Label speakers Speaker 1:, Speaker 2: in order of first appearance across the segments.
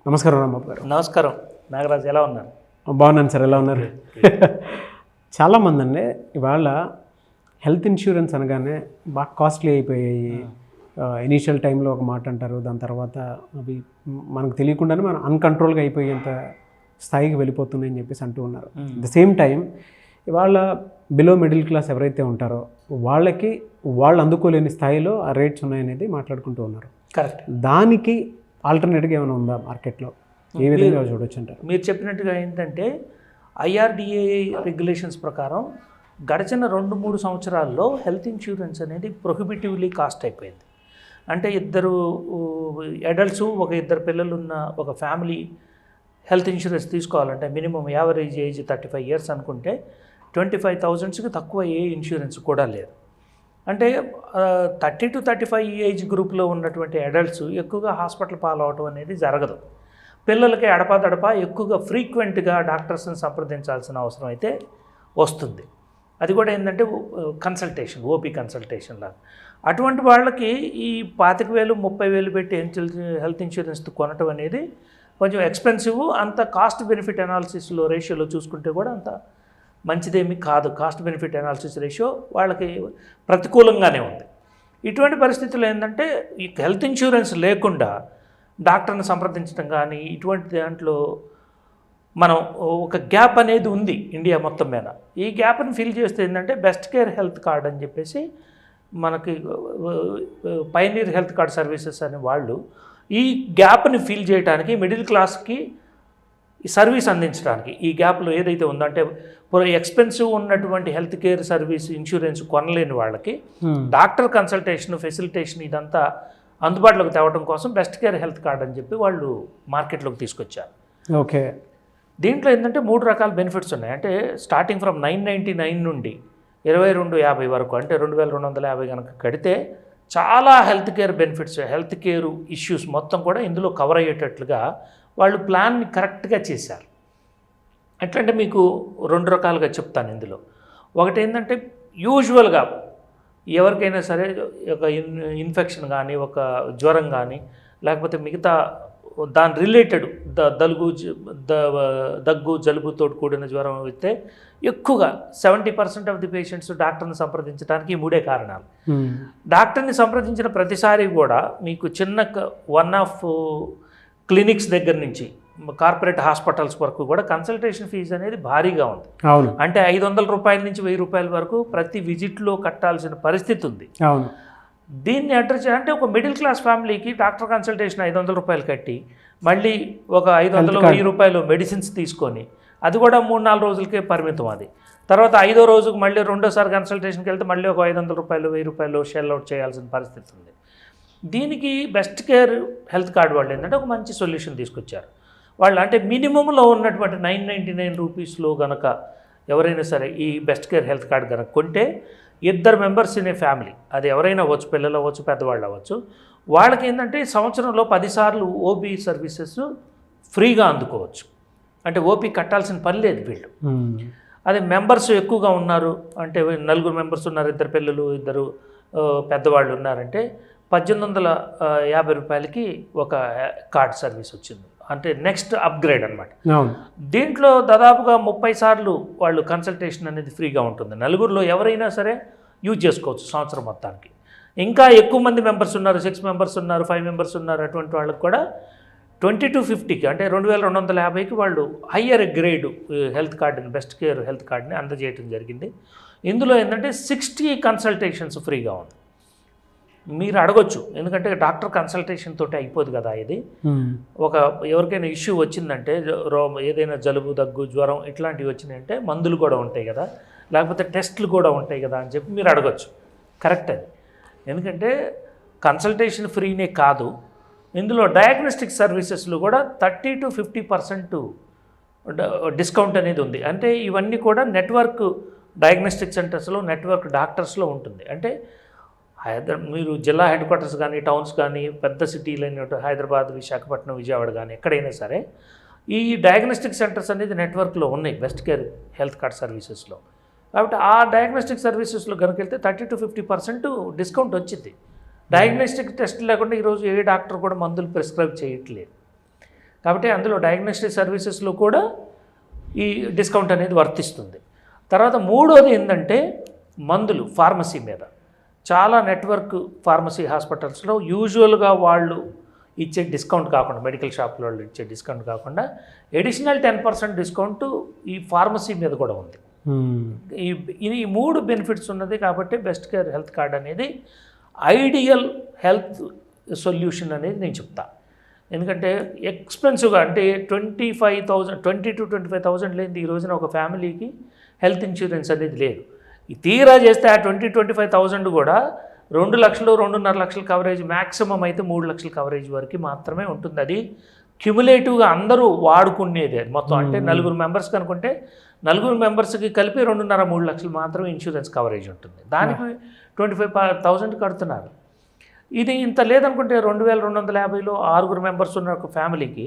Speaker 1: నమస్కారం రాంబాబు గారు.
Speaker 2: నమస్కారం నాగరాజ్, ఎలా ఉన్నారు?
Speaker 1: బాగున్నాను సార్, ఎలా ఉన్నారు? చాలామంది అండి ఇవాళ హెల్త్ ఇన్సూరెన్స్ అనగానే బాగా కాస్ట్లీ అయిపోయాయి. ఇనీషియల్ టైంలో ఒక మాట అంటారు, దాని తర్వాత అవి మనకు తెలియకుండానే మనం అన్కంట్రోల్గా అయిపోయేంత స్థాయికి వెళ్ళిపోతున్నాయని చెప్పేసి అంటూ ఉన్నారు. అట్ ద సేమ్ టైం ఇవాళ బిలో మిడిల్ క్లాస్ ఎవరైతే ఉంటారో వాళ్ళకి వాళ్ళు అందుకోలేని స్థాయిలో ఆ రేట్స్ ఉన్నాయనేది మాట్లాడుకుంటూ ఉన్నారు.
Speaker 2: కరెక్ట్.
Speaker 1: దానికి ఆల్టర్నేట్గా ఏమైనా ఉందా మార్కెట్లో? ఏ విధంగా చూడొచ్చు అంటారు?
Speaker 2: మీరు చెప్పినట్టుగా ఏంటంటే IRDA రెగ్యులేషన్స్ ప్రకారం గడిచిన 2-3 సంవత్సరాల్లో హెల్త్ ఇన్సూరెన్స్ అనేది ప్రొహిబిటివ్లీ కాస్ట్ అయిపోయింది. అంటే ఇద్దరు అడల్ట్స్, ఇద్దరు పిల్లలు ఉన్న ఒక ఫ్యామిలీ హెల్త్ ఇన్సూరెన్స్ తీసుకోవాలంటే మినిమం యావరేజ్ ఏజ్ 35 years అనుకుంటే 25,000కి తక్కువ ఏ ఇన్సూరెన్స్ కూడా లేదు. అంటే 30 to 35 ఏజ్ గ్రూప్లో ఉన్నటువంటి అడల్ట్స్ ఎక్కువగా హాస్పిటల్ పాలవటం అనేది జరగదు. పిల్లలకి అడపాదడపా ఎక్కువగా ఫ్రీక్వెంట్గా డాక్టర్స్ని సంప్రదించాల్సిన అవసరం అయితే వస్తుంది. అది కూడా ఏంటంటే కన్సల్టేషన్, ఓపీ కన్సల్టేషన్ లాగా. అటువంటి వాళ్ళకి ఈ 25,000, 30,000 పెట్టి హెల్త్ ఇన్సూరెన్స్ కొనటం అనేది కొంచెం ఎక్స్పెన్సివ్. అంత కాస్ట్ బెనిఫిట్ అనాలిసిస్లో రేషియోలో చూసుకుంటే కూడా అంత మంచిదేమీ కాదు. కాస్ట్ బెనిఫిట్ అనాలిసిస్ రేషియో వాళ్ళకి ప్రతికూలంగానే ఉంది. ఇటువంటి పరిస్థితుల్లో ఏంటంటే ఈ హెల్త్ ఇన్సూరెన్స్ లేకుండా డాక్టర్ని సంప్రదించడం కానీ ఇటువంటి దాంట్లో మనం ఒక గ్యాప్ అనేది ఉంది ఇండియా మొత్తం మీద. ఈ గ్యాప్ని ఫిల్ చేస్తే ఏంటంటే బెస్ట్ కేర్ హెల్త్ కార్డ్ అని చెప్పేసి మనకి పైనీర్ హెల్త్ కార్డ్ సర్వీసెస్ అనే వాళ్ళు ఈ గ్యాప్ని ఫిల్ చేయడానికి మిడిల్ క్లాస్కి ఈ సర్వీస్ అందించడానికి ఈ గ్యాప్లో ఏదైతే ఉందంటే ఎక్స్పెన్సివ్ ఉన్నటువంటి హెల్త్ కేర్ సర్వీస్ ఇన్సూరెన్స్ కొనలేని వాళ్ళకి డాక్టర్ కన్సల్టేషన్, ఫెసిలిటేషన్ ఇదంతా అందుబాటులోకి తేవడం కోసం బెస్ట్ కేర్ హెల్త్ కార్డ్ అని చెప్పి వాళ్ళు మార్కెట్లోకి తీసుకొచ్చారు.
Speaker 1: ఓకే.
Speaker 2: దీంట్లో ఏంటంటే 3 రకాల బెనిఫిట్స్ ఉన్నాయి. అంటే స్టార్టింగ్ ఫ్రమ్ 999 నుండి 2250 వరకు, అంటే 2250 కనుక కడితే చాలా health care benefits, health care issues మొత్తం కూడా ఇందులో కవర్ అయ్యేటట్లుగా వాళ్ళు ప్లాన్ని కరెక్ట్గా చేశారు. ఎట్లంటే మీకు 2 రకాలుగా చెప్తాను ఇందులో. ఒకటి ఏంటంటే యూజువల్గా ఎవరికైనా సరే ఒక ఇన్ఫెక్షన్ కానీ, ఒక జ్వరం కానీ, లేకపోతే మిగతా దాని రిలేటెడ్ దగ్గు జలుబుతో కూడిన జ్వరం అయితే ఎక్కువగా 70% ఆఫ్ ది పేషెంట్స్ డాక్టర్ని సంప్రదించడానికి ఈ 3 కారణాలు. డాక్టర్ని సంప్రదించిన ప్రతిసారి కూడా మీకు చిన్న 1 ఆఫ్ క్లినిక్స్ దగ్గర నుంచి కార్పొరేట్ హాస్పిటల్స్ వరకు కూడా కన్సల్టేషన్ ఫీజు అనేది భారీగా ఉంది.
Speaker 1: అవును.
Speaker 2: అంటే 500 రూపాయల నుంచి 1000 రూపాయల వరకు ప్రతి విజిట్లో కట్టాల్సిన పరిస్థితి ఉంది.
Speaker 1: అవును.
Speaker 2: దీన్ని అడ్రస్ చేయాలంటే ఒక మిడిల్ క్లాస్ ఫ్యామిలీకి డాక్టర్ కన్సల్టేషన్ 500 రూపాయలు కట్టి మళ్ళీ ఒక 500-1000 రూపాయలు మెడిసిన్స్ తీసుకొని అది కూడా 3-4 రోజులకే పరిమితం. అది తర్వాత 5వ రోజుకు మళ్ళీ రెండోసారి కన్సల్టేషన్కి వెళ్తే మళ్ళీ ఒక 500 రూపాయలు, 1000 రూపాయలు షెల్ అవుట్ చేయాల్సిన పరిస్థితి ఉంది. దీనికి బెస్ట్ కేర్ హెల్త్ కార్డ్ వాళ్ళు ఏంటంటే ఒక మంచి సొల్యూషన్ తీసుకొచ్చారు. వాళ్ళు అంటే మినిమంలో ఉన్నటువంటి 999 రూపీస్లో కనుక ఎవరైనా సరే ఈ బెస్ట్ కేర్ హెల్త్ కార్డ్ కనుక కొంటే 2 మెంబర్స్ ఇన్ ఏ ఫ్యామిలీ, అది ఎవరైనా అవ్వచ్చు, పిల్లలు అవ్వచ్చు, పెద్దవాళ్ళు అవ్వచ్చు, వాళ్ళకి ఏంటంటే సంవత్సరంలో 10 సార్లు ఓపీ సర్వీసెస్ ఫ్రీగా అందుకోవచ్చు. అంటే ఓపీ కట్టాల్సిన పని లేదు వీళ్ళు. అదే మెంబర్స్ ఎక్కువగా ఉన్నారు అంటే 4 మెంబర్స్ ఉన్నారు, 2 పిల్లలు, 2 పెద్దవాళ్ళు ఉన్నారంటే 1850 రూపాయలకి ఒక కార్డ్ సర్వీస్ వచ్చింది. అంటే నెక్స్ట్ అప్గ్రేడ్ అనమాట. దీంట్లో దాదాపుగా 30 సార్లు వాళ్ళు కన్సల్టేషన్ అనేది ఫ్రీగా ఉంటుంది. 4గురిలో ఎవరైనా సరే యూజ్ చేసుకోవచ్చు సంవత్సరం మొత్తానికి. ఇంకా ఎక్కువ మంది మెంబర్స్ ఉన్నారు, 6 మెంబర్స్ ఉన్నారు, 5 మెంబర్స్ ఉన్నారు, అటువంటి వాళ్ళకి కూడా 2250కి అంటే 2250కి వాళ్ళు హయ్యర్ గ్రేడ్ హెల్త్ కార్డుని, బెస్ట్ కేర్ హెల్త్ కార్డుని అందజేయడం జరిగింది. ఇందులో ఏంటంటే 60 కన్సల్టేషన్స్ ఫ్రీగా ఉంది. మీరు అడగొచ్చు, ఎందుకంటే డాక్టర్ కన్సల్టేషన్ తోటి అయిపోదు కదా ఇది. ఒక ఎవరికైనా ఇష్యూ వచ్చిందంటే ఏదైనా జలుబు, దగ్గు, జ్వరం ఇట్లాంటివి వచ్చినాయంటే మందులు కూడా ఉంటాయి కదా, లేకపోతే టెస్టులు కూడా ఉంటాయి కదా అని చెప్పి మీరు అడగొచ్చు. కరెక్ట్ అది. ఎందుకంటే కన్సల్టేషన్ ఫ్రీనే కాదు, ఇందులో డయాగ్నోస్టిక్ సర్వీసెస్లో కూడా 30 to 50% డిస్కౌంట్ అనేది ఉంది. అంటే ఇవన్నీ కూడా నెట్వర్క్ డయాగ్నోస్టిక్ సెంటర్స్లో, నెట్వర్క్ డాక్టర్స్లో ఉంటుంది. అంటే మీరు జిల్లా హెడ్ క్వార్టర్స్ కానీ, టౌన్స్ కానీ, పెద్ద సిటీలు అయినట్టు హైదరాబాద్, విశాఖపట్నం, విజయవాడ కానీ ఎక్కడైనా సరే ఈ డయాగ్నోస్టిక్ సెంటర్స్ అనేది నెట్వర్క్లో ఉన్నాయి బెస్ట్ కేర్ హెల్త్ కార్డ్ సర్వీసెస్లో. కాబట్టి ఆ డయాగ్నోస్టిక్ సర్వీసెస్లో కనుక వెళ్తే 30 to 50% డిస్కౌంట్ వచ్చింది. డయాగ్నోస్టిక్ టెస్ట్ లేకుండా ఈరోజు ఏ డాక్టర్ కూడా మందులు ప్రిస్క్రైబ్ చేయట్లేదు. కాబట్టి అందులో డయాగ్నోస్టిక్ సర్వీసెస్లో కూడా ఈ డిస్కౌంట్ అనేది వర్తిస్తుంది. తర్వాత మూడోది ఏంటంటే మందులు, ఫార్మసీ మీద చాలా నెట్వర్క్ ఫార్మసీ హాస్పిటల్స్లో యూజువల్గా వాళ్ళు ఇచ్చే డిస్కౌంట్ కాకుండా, మెడికల్ షాప్లో వాళ్ళు ఇచ్చే డిస్కౌంట్ కాకుండా అడిషనల్ 10% డిస్కౌంట్ ఈ ఫార్మసీ మీద కూడా ఉంది. ఈ 3 బెనిఫిట్స్ ఉన్నది కాబట్టి బెస్ట్ కేర్ హెల్త్ కార్డ్ అనేది ఐడియల్ హెల్త్ సొల్యూషన్ అనేది నేను చెప్తా. ఎందుకంటే ఎక్స్పెన్సివ్గా అంటే 20 to 25,000 లేనిది ఈ రోజున ఒక ఫ్యామిలీకి హెల్త్ ఇన్సూరెన్స్ అనేది లేదు. ఈ తీరా చేస్తే ఆ 20-25,000 కూడా 2 లక్షలు 2.5 లక్షల కవరేజ్, మ్యాక్సిమం అయితే 3 లక్షల కవరేజ్ వరకు మాత్రమే ఉంటుంది. అది క్యుములేటివ్గా అందరూ వాడుకునేది మొత్తం. అంటే 4 మెంబర్స్ కనుకుంటే 4 మెంబర్స్కి కలిపి 2.5-3 లక్షలు మాత్రమే ఇన్సూరెన్స్ కవరేజ్ ఉంటుంది. దానికి 25,000 కడుతున్నారు. ఇది ఇంత లేదనుకుంటే 2,250లో 6 మెంబర్స్ ఉన్న ఒక ఫ్యామిలీకి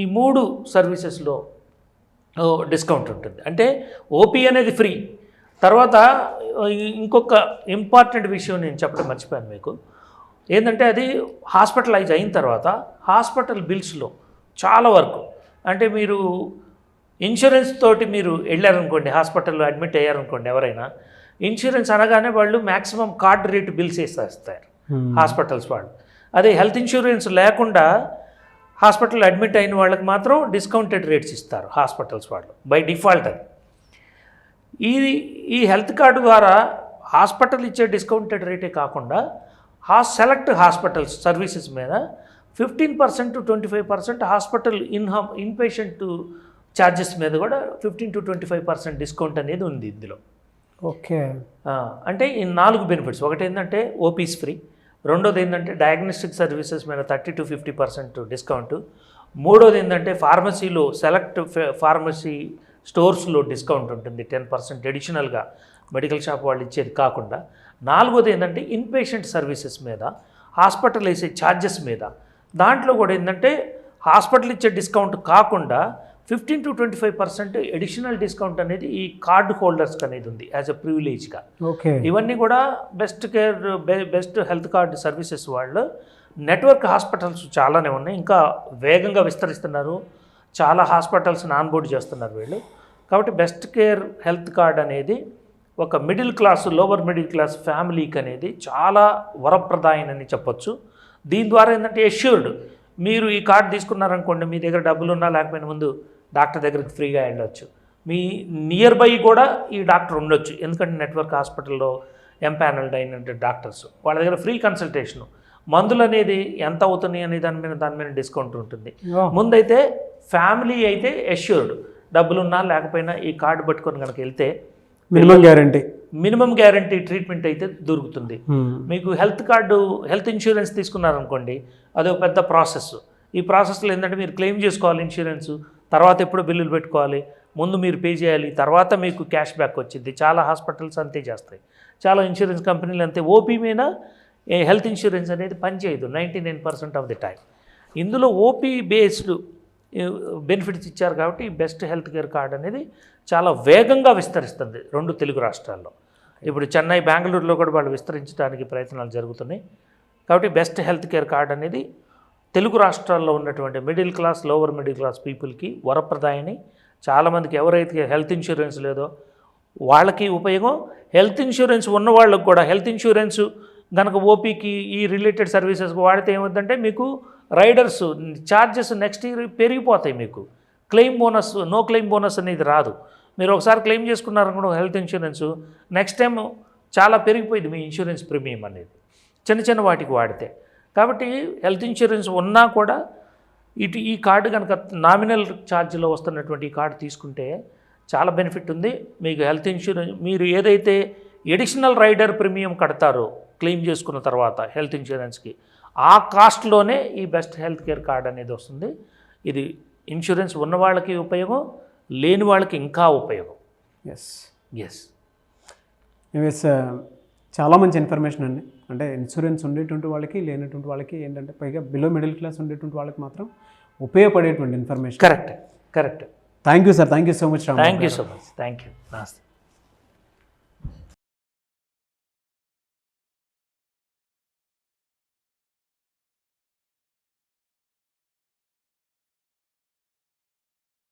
Speaker 2: ఈ 3 సర్వీసెస్లో డిస్కౌంట్ ఉంటుంది. అంటే ఓపీ అనేది ఫ్రీ. తర్వాత ఇంకొక ఇంపార్టెంట్ విషయం నేను చెప్పడం మర్చిపోయాను మీకు. ఏంటంటే అది హాస్పిటలైజ్ అయిన తర్వాత హాస్పిటల్ బిల్స్లో చాలా వరకు, అంటే మీరు ఇన్సూరెన్స్ తోటి మీరు వెళ్ళారనుకోండి, హాస్పిటల్లో అడ్మిట్ అయ్యారనుకోండి, ఎవరైనా ఇన్సూరెన్స్ అనగానే వాళ్ళు మ్యాక్సిమం కార్డ్ రేట్ బిల్స్ వేసేస్తారు హాస్పిటల్స్ వాళ్ళు. అదే హెల్త్ ఇన్సూరెన్స్ లేకుండా హాస్పిటల్ అడ్మిట్ అయిన వాళ్ళకి మాత్రం డిస్కౌంటెడ్ రేట్స్ ఇస్తారు హాస్పిటల్స్ వాళ్ళు బై డిఫాల్ట్. అది ఈ హెల్త్ కార్డు ద్వారా హాస్పిటల్ ఇచ్చే డిస్కౌంటెడ్ రేటే కాకుండా సెలెక్ట్ హాస్పిటల్స్ సర్వీసెస్ మీద 15% to 25% హాస్పిటల్ ఇన్పేషెంట్ ఛార్జెస్ మీద కూడా 15 to 25% డిస్కౌంట్ అనేది ఉంది ఇందులో.
Speaker 1: ఓకే.
Speaker 2: అంటే ఈ 4 బెనిఫిట్స్. ఒకటి ఏంటంటే ఓపీస్ ఫ్రీ, రెండోది ఏంటంటే డయాగ్నోస్టిక్ సర్వీసెస్ మీద 30 to 50% డిస్కౌంట్, మూడోది ఏంటంటే ఫార్మసీలో సెలెక్ట్ ఫార్మసీ స్టోర్స్లో డిస్కౌంట్ ఉంటుంది 10% అడిషనల్గా మెడికల్ షాప్ వాళ్ళు ఇచ్చేది కాకుండా, నాలుగోది ఏంటంటే ఇన్పేషెంట్ సర్వీసెస్ మీద, హాస్పిటల్ వేసే ఛార్జెస్ మీద, దాంట్లో కూడా ఏంటంటే హాస్పిటల్ ఇచ్చే డిస్కౌంట్ కాకుండా 15 to 25% అడిషనల్ డిస్కౌంట్ అనేది ఈ కార్డు హోల్డర్స్కి అనేది ఉంది యాజ్ అ ప్రివిలేజ్గా.
Speaker 1: ఓకే. ఇవన్నీ
Speaker 2: కూడా బెస్ట్ హెల్త్ కార్డు సర్వీసెస్ వాళ్ళు నెట్వర్క్ హాస్పిటల్స్ చాలానే ఉన్నాయి, ఇంకా వేగంగా విస్తరిస్తున్నారు, చాలా హాస్పిటల్స్ని ఆన్బోర్డ్ చేస్తున్నారు వీళ్ళు. కాబట్టి బెస్ట్ కేర్ హెల్త్ కార్డ్ అనేది ఒక middle class, lower middle class ఫ్యామిలీకి అనేది చాలా వరప్రదాయనని చెప్పొచ్చు. దీని ద్వారా ఏంటంటే ఎష్యూర్డ్, మీరు ఈ కార్డు తీసుకున్నారనుకోండి, మీ దగ్గర డబ్బులు ఉన్నా లేకపోయినా ముందు డాక్టర్ దగ్గరికి ఫ్రీగా వెళ్ళొచ్చు. మీ నియర్ బై కూడా ఈ డాక్టర్ ఉండొచ్చు, ఎందుకంటే నెట్వర్క్ హాస్పిటల్లో ఎంపానల్డ్ అయిన డాక్టర్స్ వాళ్ళ దగ్గర ఫ్రీ కన్సల్టేషను, మందులు అనేది ఎంత అవుతున్నాయి అనే దాని మీద డిస్కౌంట్ ఉంటుంది. ముందైతే ఫ్యామిలీ అయితే ఎష్యూర్డ్, డబ్బులున్నా లేకపోయినా ఈ కార్డు పట్టుకొని కనుక వెళ్తే మినిమం గ్యారంటీ ట్రీట్మెంట్ అయితే దొరుకుతుంది. మీకు హెల్త్ ఇన్సూరెన్స్ తీసుకున్నారనుకోండి, అదొక పెద్ద ప్రాసెస్. ఈ ప్రాసెస్లో ఏంటంటే మీరు క్లెయిమ్ చేసుకోవాలి ఇన్సూరెన్స్, తర్వాత ఎప్పుడు బిల్లులు పెట్టుకోవాలి, ముందు మీరు పే చేయాలి, తర్వాత మీకు క్యాష్ బ్యాక్ వచ్చింది. చాలా హాస్పిటల్స్ అంతే చేస్తాయి, చాలా ఇన్సూరెన్స్ కంపెనీలు అంతే. ఓపీ మీద హెల్త్ ఇన్సూరెన్స్ అనేది పనిచేయదు 99% ఆఫ్ ది టైం. ఇందులో ఓపీ బేస్డ్ బెనిఫిట్స్ ఇచ్చారు కాబట్టి బెస్ట్ హెల్త్ కేర్ కార్డ్ అనేది చాలా వేగంగా విస్తరిస్తుంది 2 తెలుగు రాష్ట్రాల్లో. ఇప్పుడు చెన్నై, బెంగళూరులో కూడా వాళ్ళు విస్తరించడానికి ప్రయత్నాలు జరుగుతున్నాయి. కాబట్టి బెస్ట్ హెల్త్ కేర్ కార్డ్ అనేది తెలుగు రాష్ట్రాల్లో ఉన్నటువంటి middle class, lower middle class పీపుల్కి వరప్రదాయని. చాలామందికి ఎవరైతే హెల్త్ ఇన్సూరెన్స్ లేదో వాళ్ళకి ఉపయోగం, హెల్త్ ఇన్సూరెన్స్ ఉన్న వాళ్ళకి కూడా. హెల్త్ ఇన్సూరెన్స్ కనుక ఓపీకి ఈ రిలేటెడ్ సర్వీసెస్కి వాడితే ఏమవుతుందంటే మీకు రైడర్స్ ఛార్జెస్ నెక్స్ట్ ఇయర్ పెరిగిపోతాయి. మీకు claim bonus, no claim bonus అనేది రాదు. మీరు ఒకసారి క్లెయిమ్ చేసుకున్నారనుకో హెల్త్ ఇన్సూరెన్స్, నెక్స్ట్ టైం చాలా పెరిగిపోయింది మీ ఇన్సూరెన్స్ ప్రీమియం అనేది చిన్న వాటికి వాడితే. కాబట్టి హెల్త్ ఇన్సూరెన్స్ ఉన్నా కూడా ఈ కార్డు కనుక నామినల్ ఛార్జ్లో వస్తున్నటువంటి ఈ కార్డు తీసుకుంటే చాలా బెనిఫిట్ ఉంది. మీకు హెల్త్ ఇన్సూరెన్స్ మీరు ఏదైతే ఎడిషనల్ రైడర్ ప్రీమియం కడతారో క్లెయిమ్ చేసుకున్న తర్వాత హెల్త్ ఇన్సూరెన్స్కి, ఆ కాస్ట్లోనే ఈ బెస్ట్ హెల్త్ కేర్ కార్డ్ అనేది వస్తుంది. ఇది ఇన్సూరెన్స్ ఉన్న వాళ్ళకి ఉపయోగం, లేని వాళ్ళకి ఇంకా ఉపయోగం. ఎస్
Speaker 1: చాలా మంచి ఇన్ఫర్మేషన్ అండి. అంటే ఇన్సూరెన్స్ ఉండేటువంటి వాళ్ళకి, లేనటువంటి వాళ్ళకి, ఏంటంటే పైగా బిలో మిడిల్ క్లాస్ ఉండేటువంటి వాళ్ళకి మాత్రం ఉపయోగపడేటువంటి information.
Speaker 2: Correct.
Speaker 1: Thank you sir, thank you so much.
Speaker 2: Thank you so much. Thank you. నమస్తే.